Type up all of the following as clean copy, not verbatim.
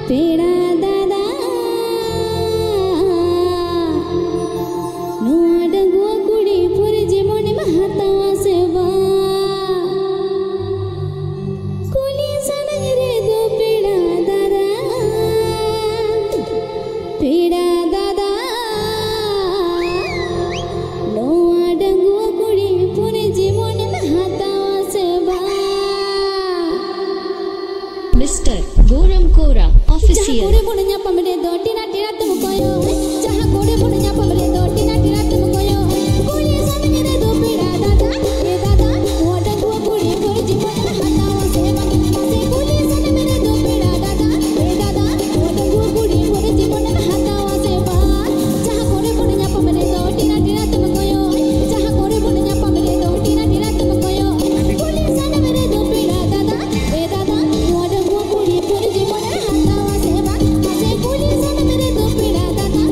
पेड़ा दादा नो डंगुआ कुड़ी पूरे जीवन में हाथवा से बा कोली सनग रे दो पेड़ा दादा पेड़ा दादा नो डंगुआ कुड़ी पूरे जीवन में हाथवा से बा मिस्टर गोरम कोरा ऑफिशियल कोरे बुनया पमरे दो टीना टीना तुम कोयो जहां कोरे बुनया पमरे दो टीना टीना तुम कोयो कोली सन मेरे दो पेड़ा दादा ए दादा ओडा को कुड़ी पर जीवन हटावा से से कोली सन मेरे दो पेड़ा दादा ए दादा ओडा को कुड़ी पर जीवन हटावा से बा जहां कोरे बुनया पमरे दो टीना टीना तुम कोयो जहां कोरे बुनया पमरे दो टीना टीना तुम कोयो कोली सन मेरे दो पेड़ा दादा ए दादा ओडा को कुड़ी पर जीवन हटावा से बा से कोली सन मेरे दो पेड़ा दादा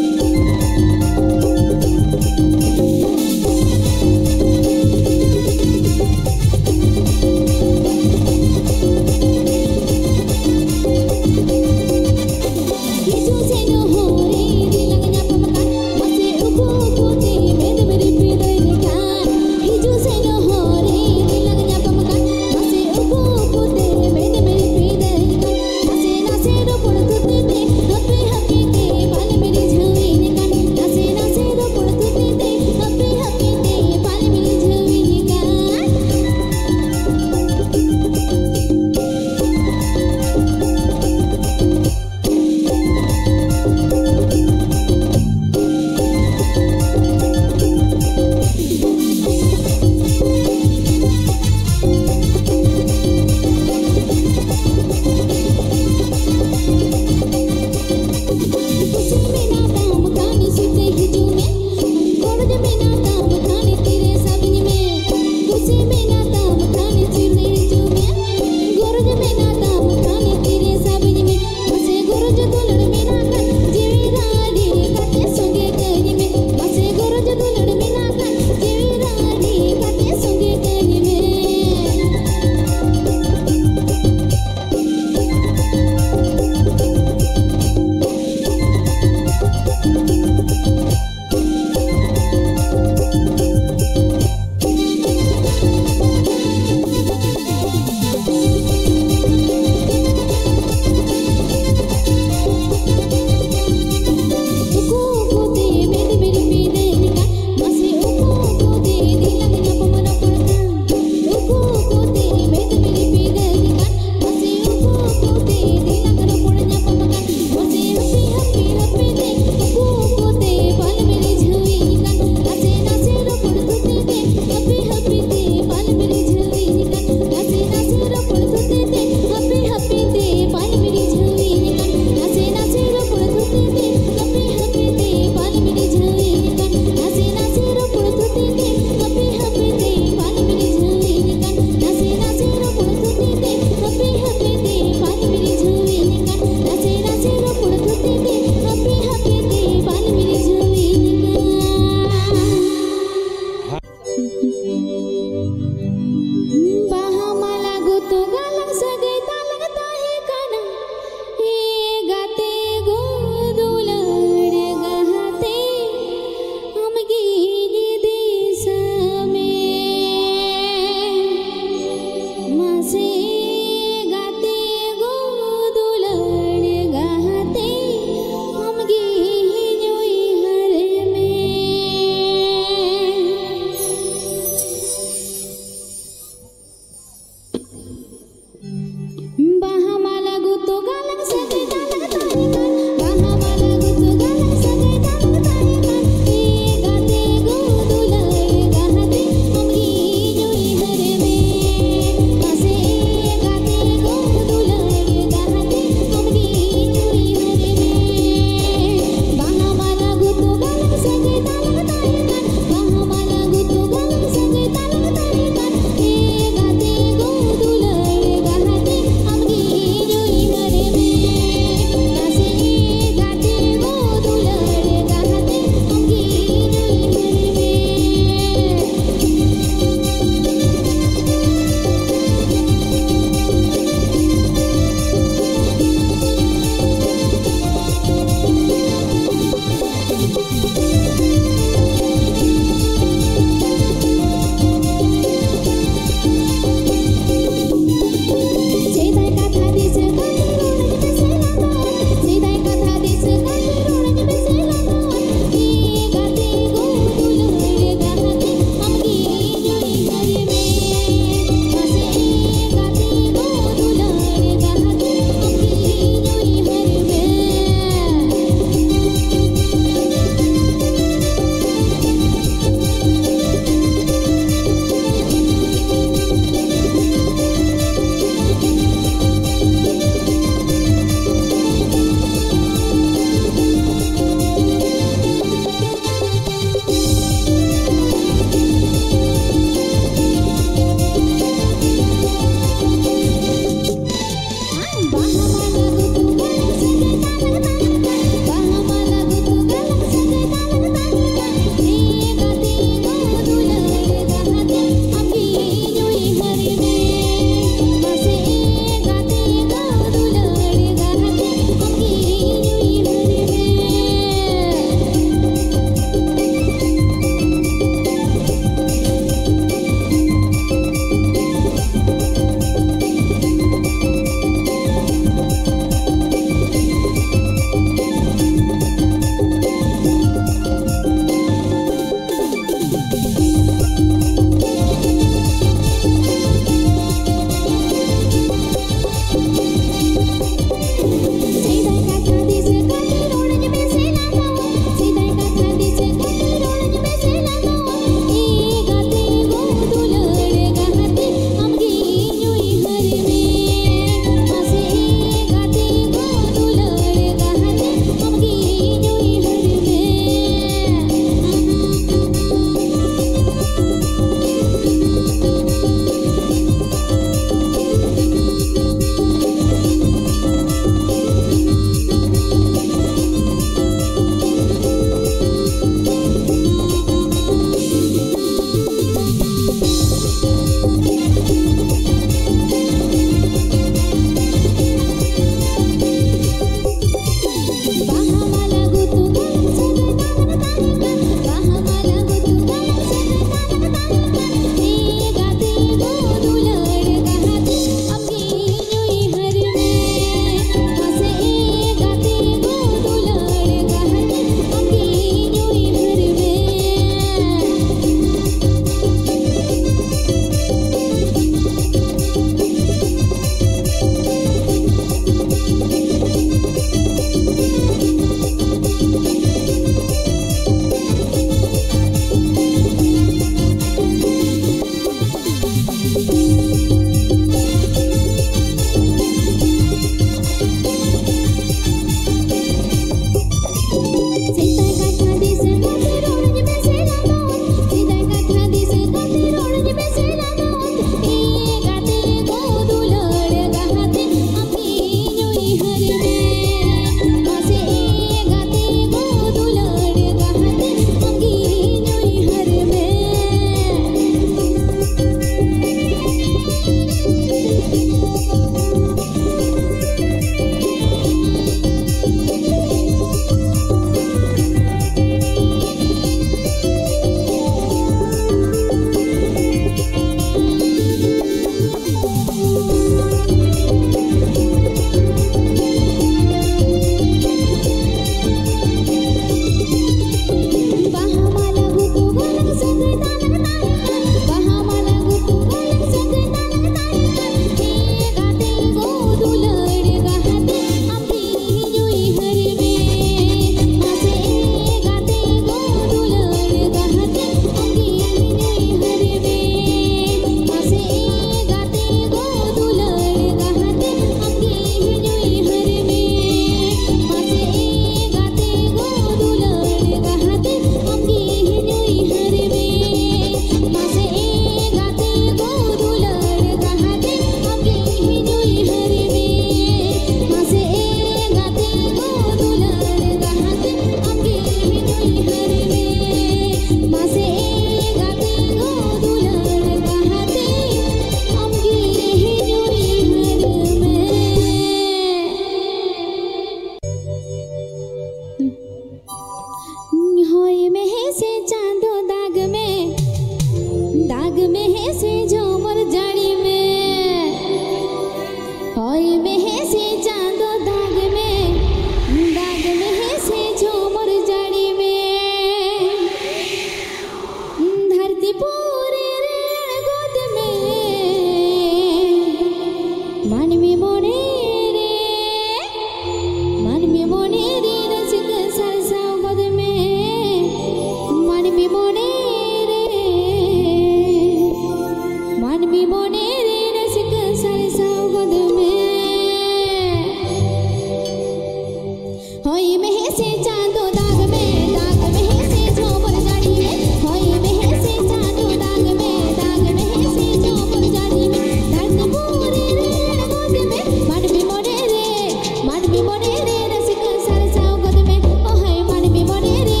मानवी मोने रे रसिक सरसाव गोद में ओ हाय मानवी मोने रे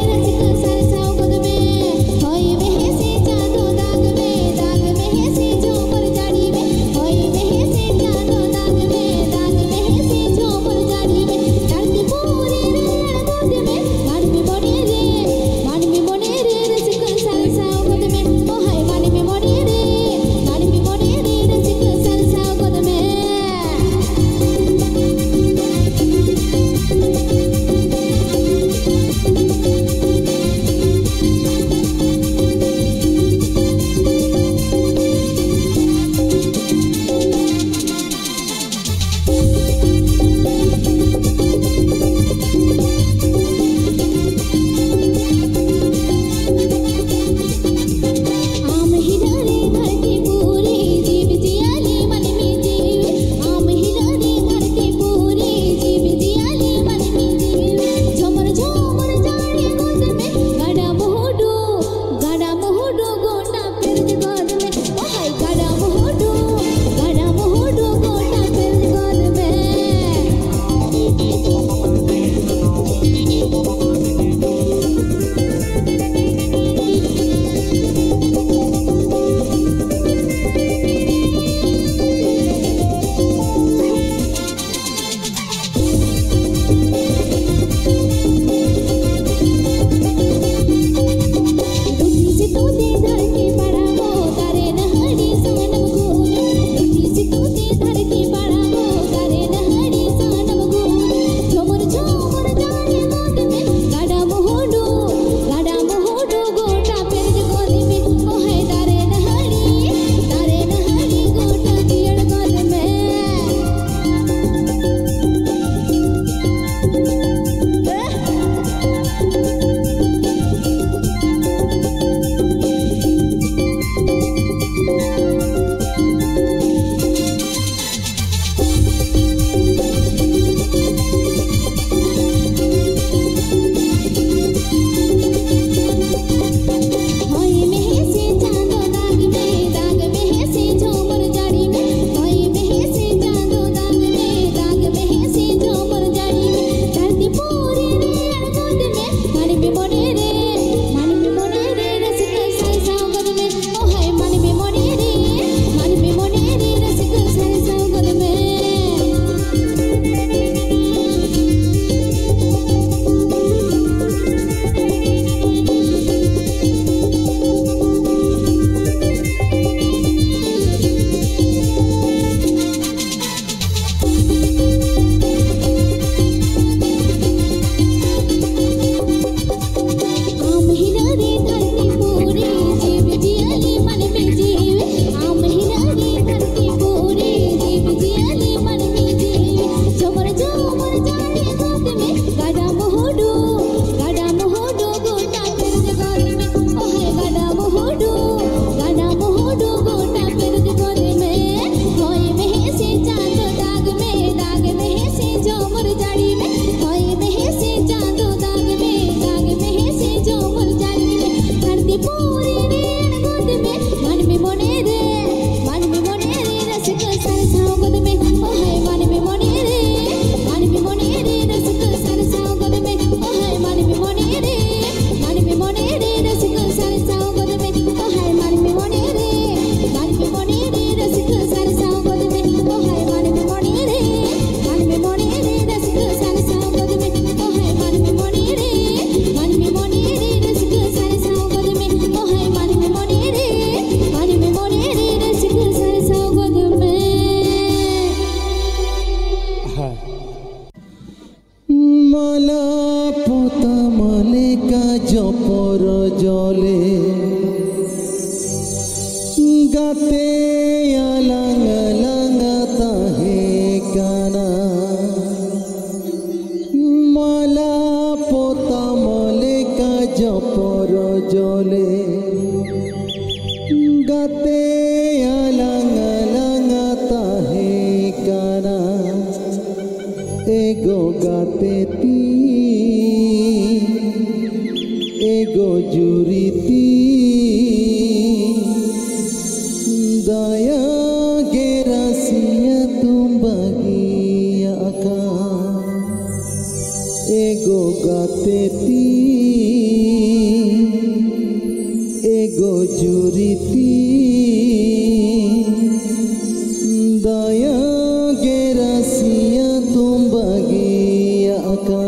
रसिक सरसाव गोद में होई में से चांदो दाग में से झोमर जाड़ी में होई में से चांदो दाग में से झोमर जाड़ी में धरती पूरी रे गोद में मानवी मोने रे रसिक सरसाव गोद में ओ हाय मानवी मोने रे रसिक सरसाव गोद में आम हिलारे धरती पूरी जीव जियाली मन में जीव आम हिलारे धरती पूरी जीव जियाली मन में जीव झमर झमर जाने गोद में गड़ा मोहडू गोटा फिर गोद में ओ हाय गड़ा मोहडू गोटा फिर गोद में दुखी से तूते धरती पड़ावो तारे नहरी सानम घूर दुखी से तूते धरती पड़ावो तारे नहरी सानम घूर झमर झमर जाने गोद में गड़ा मोहडू गोटा फिर गोद में ओ हाय तारे नहरी गोटा दियड़ गोद में होई में से चांदो दाग में से झोमर जाड़ी में होई में से चांदो दाग में से झोमर जाड़ी में धरती पूरी रे गोद में मानवी मोने रे रसिक सरसाव गोद में ओ हाय मानवी मोने रे रसिक सरसाव गोद में आम हिलारे धरती पूरी जीव जियाली मन में जीव आम हिलारे धरती पूरी जीव जियाली मन में जीव झमर झमर जाने गोद में गड़ा मोहडू गोटा फिर गोद में ओ हाय गड़ा मोहडू गोटा फिर गोद में होई में से चांदो दाग में से झोमर जाड़ी में होई में से चांदो दाग में से झोमर जाड़ी में धरती पूरी रे गोद में मानवी मोने रे रसिक सरसाव गोद में ओ हाय मानवी मोने रे रसिक सरसाव गोद में ओ हाय मानवी मोने रे रसिक सरसाव गोद में ओ हाय मानवी मोने रे रसिक सरसाव गोद में ओ हाय मानवी मोने रे रसिक सरसाव गोद में ओ हाय मानवी मोने रे रसिक सरसाव गोद में ओ हाय मानवी मोने रे रसिक सरसाव गोद में माला पोता मालिका जपर जले गाते आलांग ताहे काना माला पोता मालिका जपर जले गाते आलांग ताहे काना एगो गाते ती एगो जुरीती दया गे रसिया तुम बगी aka ego gateti ego juriti daya gerasiya tumbagiya aka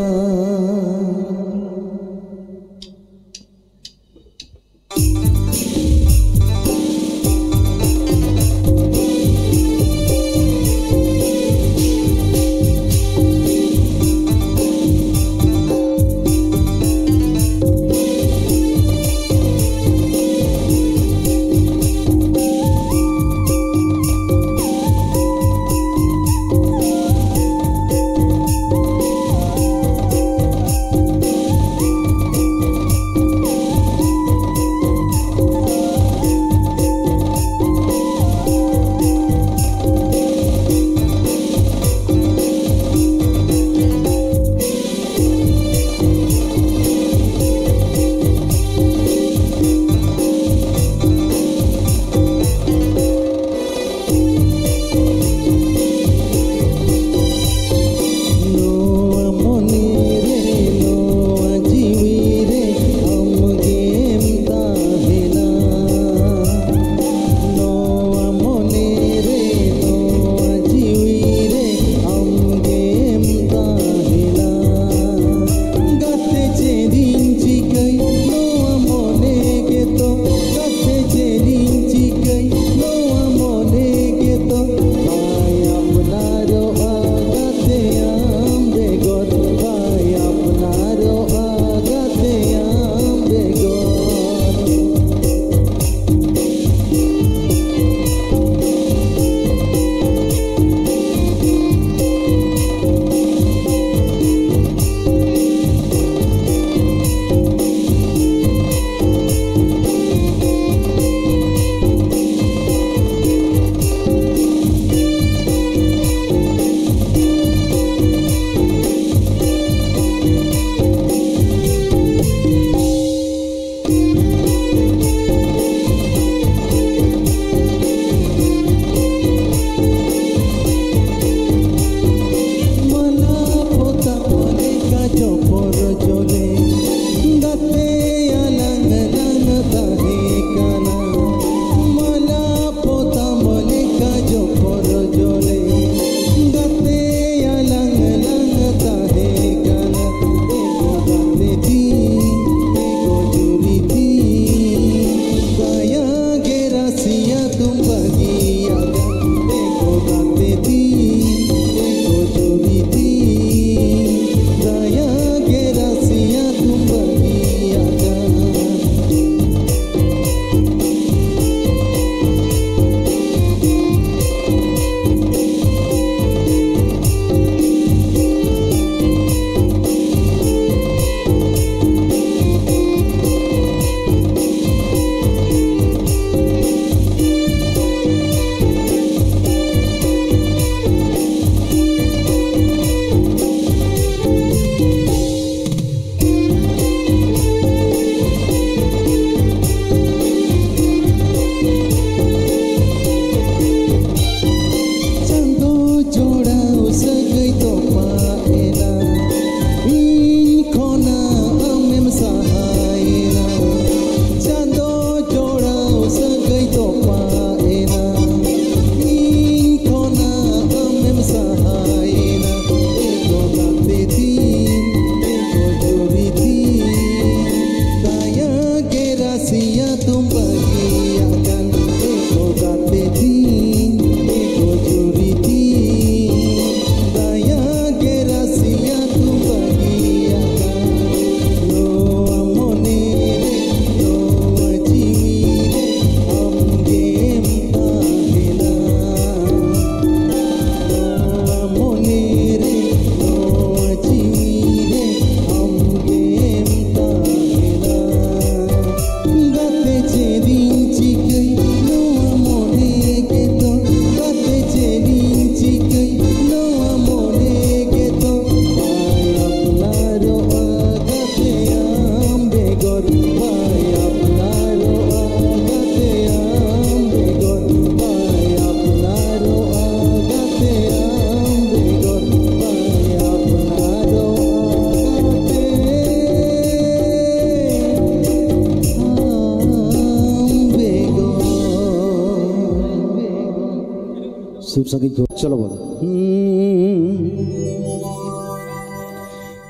सुर संगीत को चलो बोलो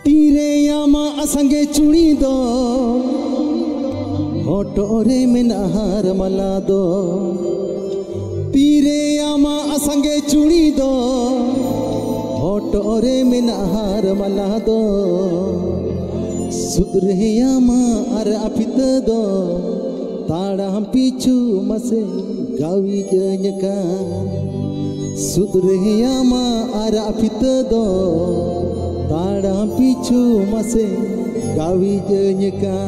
तीरे यामा असंगे चुड़ी दो होटोरे में नहार मला दो तीरे यामा असंगे चुड़ी दो होटोरे में नहार मला दो सुधरे यामा अरे अपित दो ताड़ा हम पीछू मसे गावी जन्यका सुधरे यामा अरे अपित दो ताड़ा हम पीछू मसे गावी जन्यका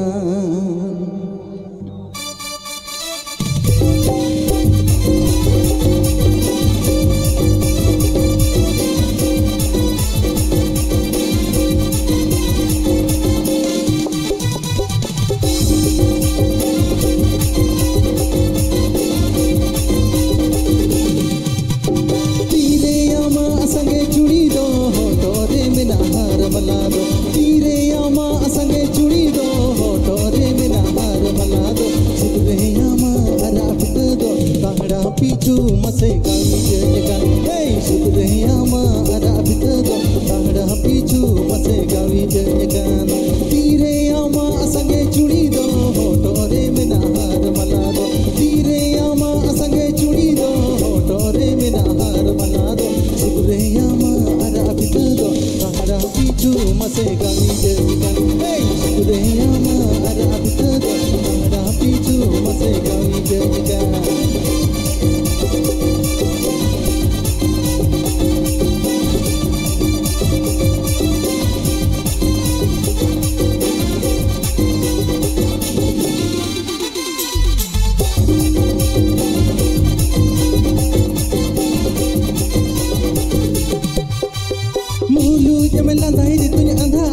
पीछू मसे गावी जन्यका सुधरे यामा अरे अपित दो ताड़ा पीछू मसे गावी जन्यका तीरे यामा असंगे चुड़ी दो होटोरे में नहार मला दो तीरे यामा असंगे चुड़ी दो होटोरे में नहार मला दो सुधरे यामा अरे अपित दो ताड़ा पीछू मसे गावी जन्यका सुधरे यामा अरे अपित दो ताड़ा पीछू मसे Gavi जन्यका Mulu jamelandai di tunya andha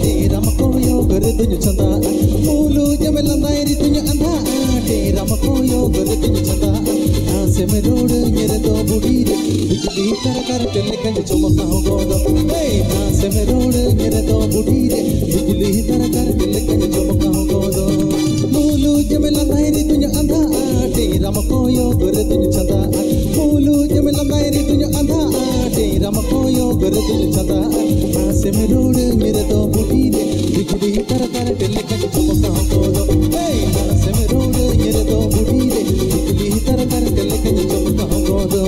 dera makoyo gare tunya chanda Mulu jamelandai di tunya andha dera makoyo gare tunya chanda Aase me road nyere do budi re bijli kar kar telle kanj chomaka ho godo Aase me road nyere do budi re bijli kar kar telle kanj chomaka ho godo Mulu jamelandai di tunya andha dera makoyo gare tunya chanda Mulu jamelandai di tunya andha dera makoyo gare tunya chanda Aase me road nyere do budi re bijli kar kar telle kanj chomaka ho godo Aase me road nyere do budi re bijli kar kar telle kanj chomaka ho godo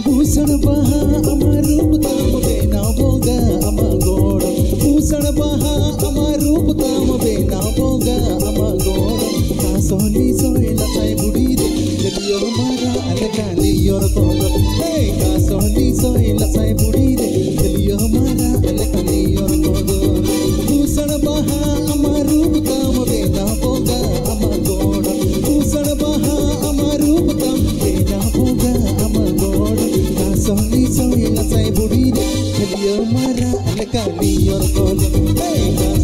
Bhushan बहा अमर रूप ताम बेना बोगा अमर गोड़ भूषण बहा अमर रूप ताम बेना बोगा अमर गोड़ कासोली सोयला साई बुड़ी रे जलियो मारा अलकाली योर कोगो कासोली सोयला साई बुड़ी रे जलियो मारा अलकाली योर कोगो भूषण बहा अमर रूप ताम बेना बोगा अमर गोड़ भूषण बहा अमर रूप ताम बेना बोगा अमर गोड़ Sohli sohla sai budi re khaliyo mara alkali yor kodo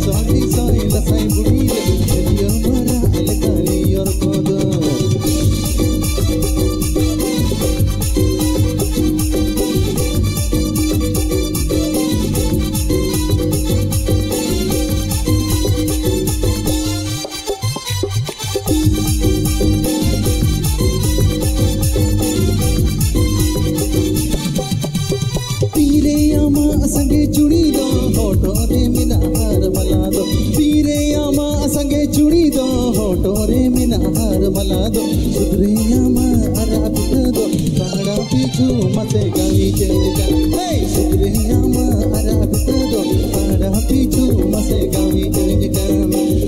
sohli sohla sai budi re khaliyo mara alkali yor kodo तीरे यामा असंगे चुड़ी दो होटोरे में नहार मला दो तीरे यामा असंगे चुड़ी दो होटोरे में नहार मला दो सुधरे यामा अरे अपित दो ताड़ा पीछू मसे गावी जन्यका सुधरे यामा अरे अपित दो ताड़ा पीछू मसे गावी जन्यका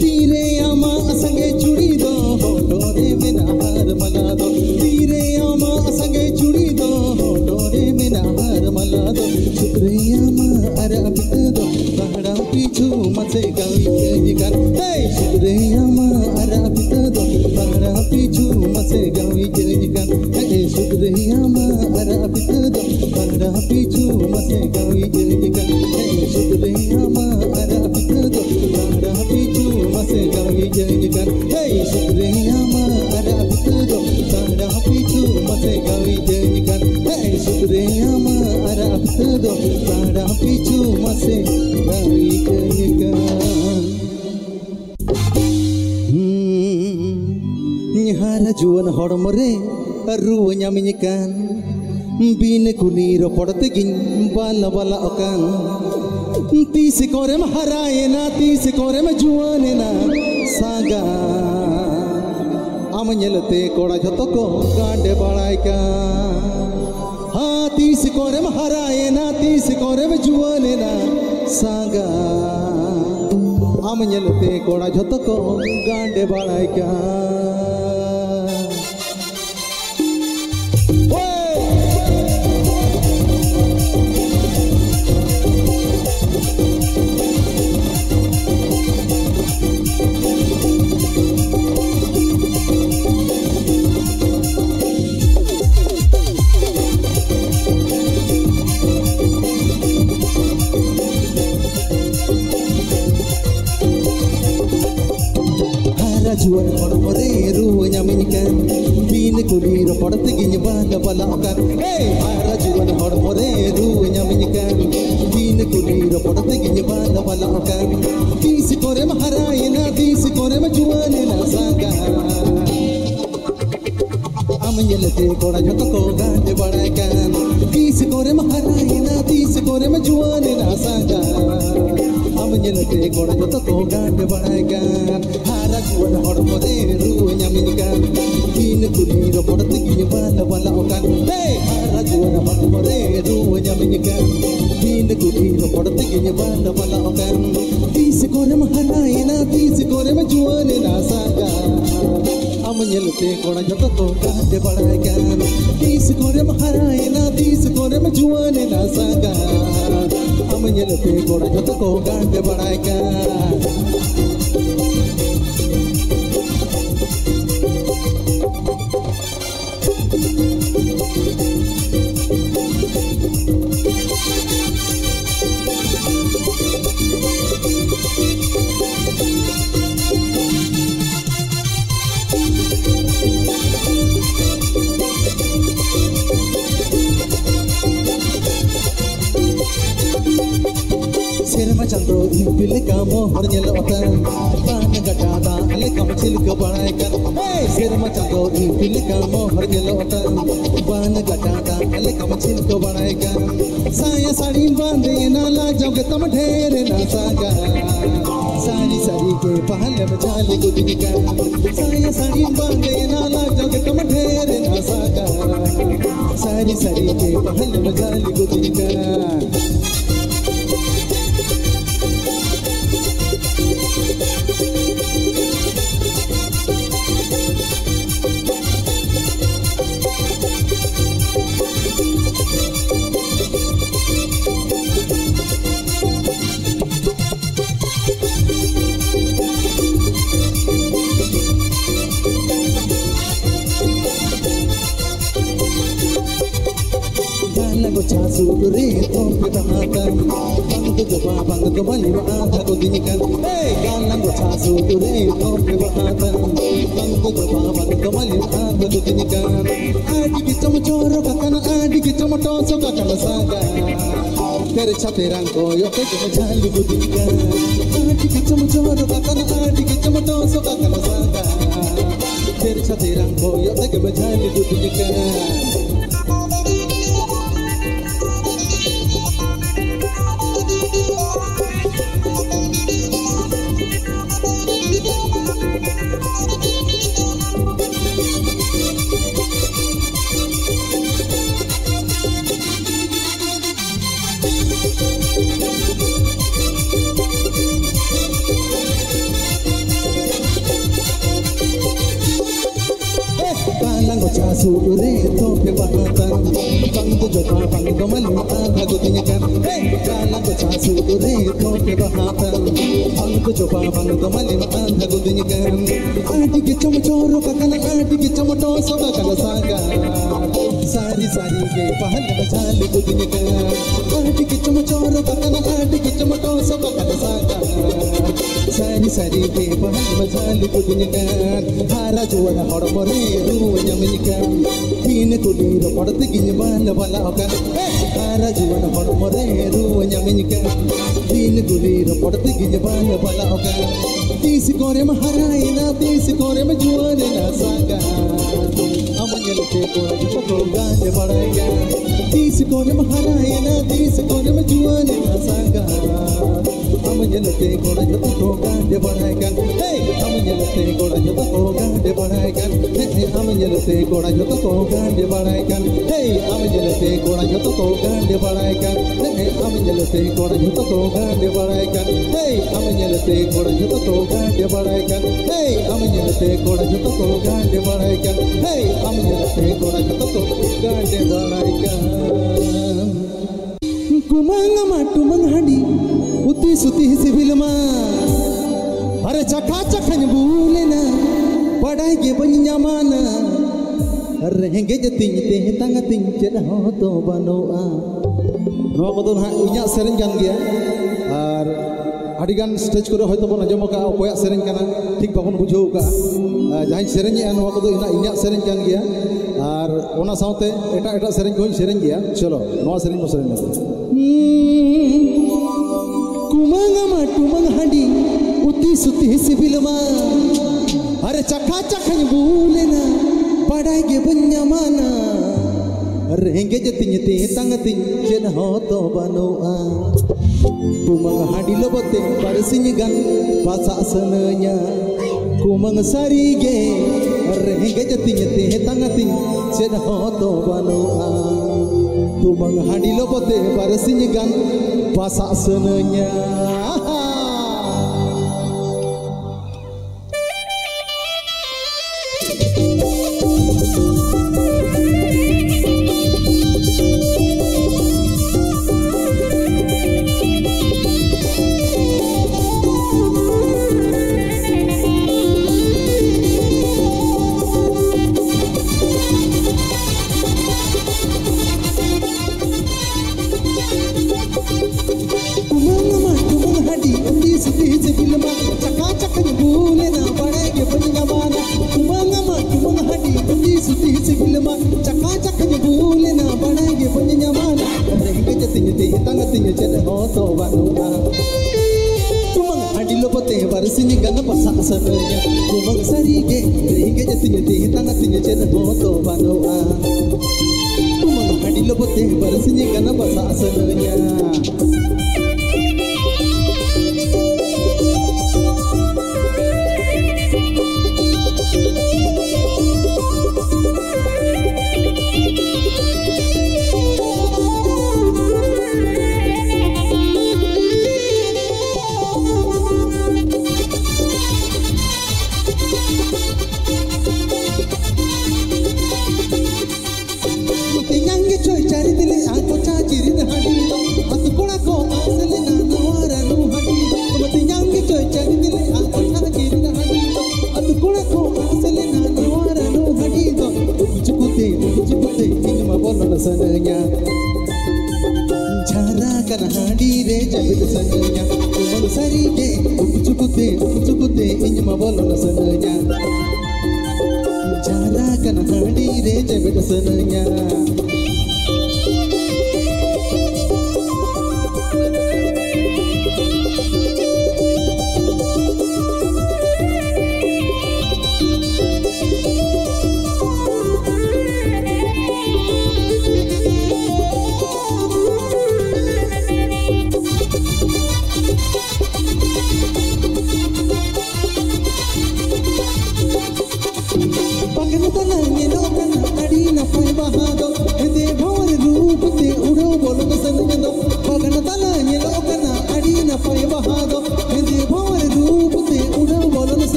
तीरे यामा असंगे चुड़ी दो होटोरे में नहार मला दो तीरे यामा असंगे चुड़ी दो होटोरे में नहार मला दो सुधरे यामा अरे अपित दो ताड़ा पीछू मसे गावी जन्यका सुधरे यामा अरे अपित दो ताड़ा पीछू मसे गावी जन्यका सुधरे यामा अरे अपित दो ताड़ा पीछू मसे गावी जन्यका सुधरे यामा अरे अपित दो ताड़ा पीछू मसे Gavi जन्यका sudre ama ara bitudo tara pitu mase gawi jenikan hey sudre ama ara bitudo tara pitu mase gawi jenikan nyahara juan hormore ruwa nyamikan bin kuniro podte gin bala bala okan तीस कोरे में हराए ना तीस कोरे में जुआने ना saga अमंजलते कोड़ा जतो को गांडे बड़ाई का हाँ तीस कोरे में हराए ना तीस कोरे में जुआने ना सागा अमंजलते कोड़ा जतो को गांडे बड़ाई का juan hormore ruwa nyamikan bin kuliro podte gin bala bala okan hey ara juan hormore ruwa nyamikan bin kuliro podte gin bala bala okan तीस कोरे में हराए ना तीस कोरे में जुआने ना सागा अमंजलते कोड़ा जतो को गांडे बड़ाई kan तीस कोरे में हराए ना तीस कोरे में जुआने ना सागा अमंजलते कोड़ा जतो को गांडे बड़ाई kan juan hormore ruwa nyamikan bin kuliro podte gin bala bala okan hey ara juan hormore ruwa nyamikan bin kuliro podte gin bala bala okan तीस कोरे में हराए ना तीस कोरे में जुआने ना सागा अमंजलते कोड़ा जतो को गांडे बड़ाई kan तीस कोरे में हराए ना तीस कोरे में जुआने ना सागा अमंजलते कोड़ा जतो को गांडे बड़ाई kan चंदो पिल का मोहर जलोता पान गटादा अले कम छिलक बड़ाई कर सिर में चंदो पिल का मोहर जलोता पान गटादा अले कम छिलक बड़ाई कर साया साड़ी बांधे ना ला जब तम ढेर ना सागा सारी सारी के पहले में जाली गुदी का साया साड़ी बांधे ना ला जब तम ढेर ना सागा सारी सारी के पहले में जाली गुदी का Sudure to pedahatan bang to bali wa adha ko dinikan hey galang go sudure to pedahatan bang to bali wa adha ko dinikan adi ki chamchoro kakana adi ki chamtoso kakana saga tere chaterang ko yo te jali ko dinikan adi ki chamchoro kakana adi ki chamtoso kakana saga tere chaterang ko yo te jali ko dinikan sudure to pedahatan bang to bali wa adha ko dinikan hey galang go sudure to pedahatan bang to bali wa adha ko dinikan adi ki chamchoro kakana adi ki chamtoso kakana saga सारी सारी के पहल बचाल कुदिन का आटी के चमचोर बकन आटी के चमटो सो बकन साका सारी सारी के पहल बचाल कुदिन का हारा जुवन हड़मरे रू यमिन का तीन कुलीर पड़त गिन बाल बला का हारा जुवन हड़मरे रू यमिन का तीन कुलीर पड़त गिन बाल बला का तीस कोरे में हराइना तीस कोरे में जुवन ना साका अमंगलते कोरे को गांज बढ़ाएगा तीस कोरे में हराइना तीस कोरे में जुवन ना साका अमंगलते कोरे को गांज बढ़ाएगा हे अमंगलते कोरे को गांज बढ़ाएगा हे अमंगलते कोरे को गांज बढ़ाएगा हे अमंगलते कोरे को गांज बढ़ाएगा हे अमंगलते कोरे को गांज बढ़ाएगा हे अमंगलते कोरे को गांज बढ़ाएगा हे अमंगलते कोरे को गांज बढ़ाएगा हे अमंगलते कोरे को गांज बढ़ाएगा कुमंग माटुमंग हंडी उती सुती सिविल मा अरे चखा चखन भूलेना पढ़ाई के बन्यामाना रहेंगे जतिंग ते तंग तिंग चेद हो तो बनोआ नवा को तो ना इन्या सेरेंज कान गया और अडिगान स्टेज को होय तो बन आजम का ओया सेरेंज काना ठीक बाबन बुझो का जहां सेरेंज ए नवा को तो इन्या सेरेंज कान गया और ओना साउते एटा एटा सेरेंज को सेरेंज गया चलो नवा सेरेंज मो सेरेंज कुमंग माटुमंग हंडी उती सुती सिबिलमा अरे चखा चखन भूलेना पढ़ाई के बन्यामाना रहेंगे जतिंग ते तंग तिंग चेन हो तो बनोआ कुमंग हंडी लोबते परसिंग गन भाषा सनanya कुमंग सारीगे रहेंगे जतिंग ते तंग तिंग चेन हो तो बनोआ कुमंग हंडी लोबते परसिंग गन भाषा सनanya Kumang sarige, rege jatinya te tanga tinya chen ho to banoa. Kumang hadi lobote barasinya kana basa asananya.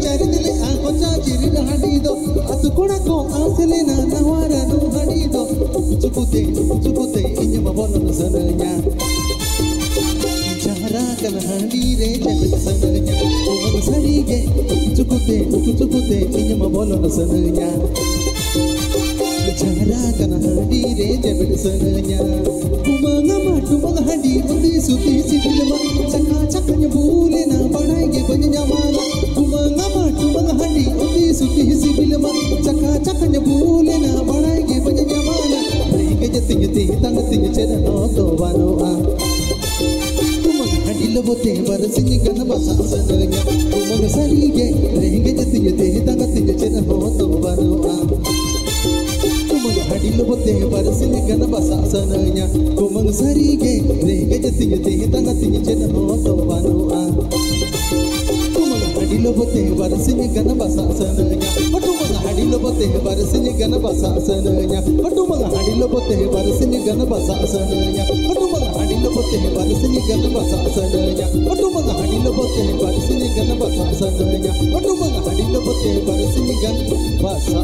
cari dile ako ciri hadido atu kona ko asle na nawara no hadido cukute inya mabolo sananya cara kan hadire jagat sananya umang sarige cukute inya mabolo sananya cara kan hadire jagat sananya umang hadi undi suti sidilma cakanya bule na banaige banya mala umang hadi undi suti sidilma cakanya bule na banaige banya mala rege jati tang ting chera no to bano a umang hadi lobote barasini gana basa sananya umang sarige rege jati tang ting chera no to bano a hadilu bote barasini gana basa sananya kumang sarige rege jati tanga tingi chena no to banu a kumang hadilu bote barasini gana basa sananya kumang hadilu bote barasini gana basa sananya kumang hadilu bote barasini gana basa sananya kumang hadilu bote barasini gana basa sananya kumang hadilu bote barasini gana basa sananya kumang hadilu bote barasini gana basa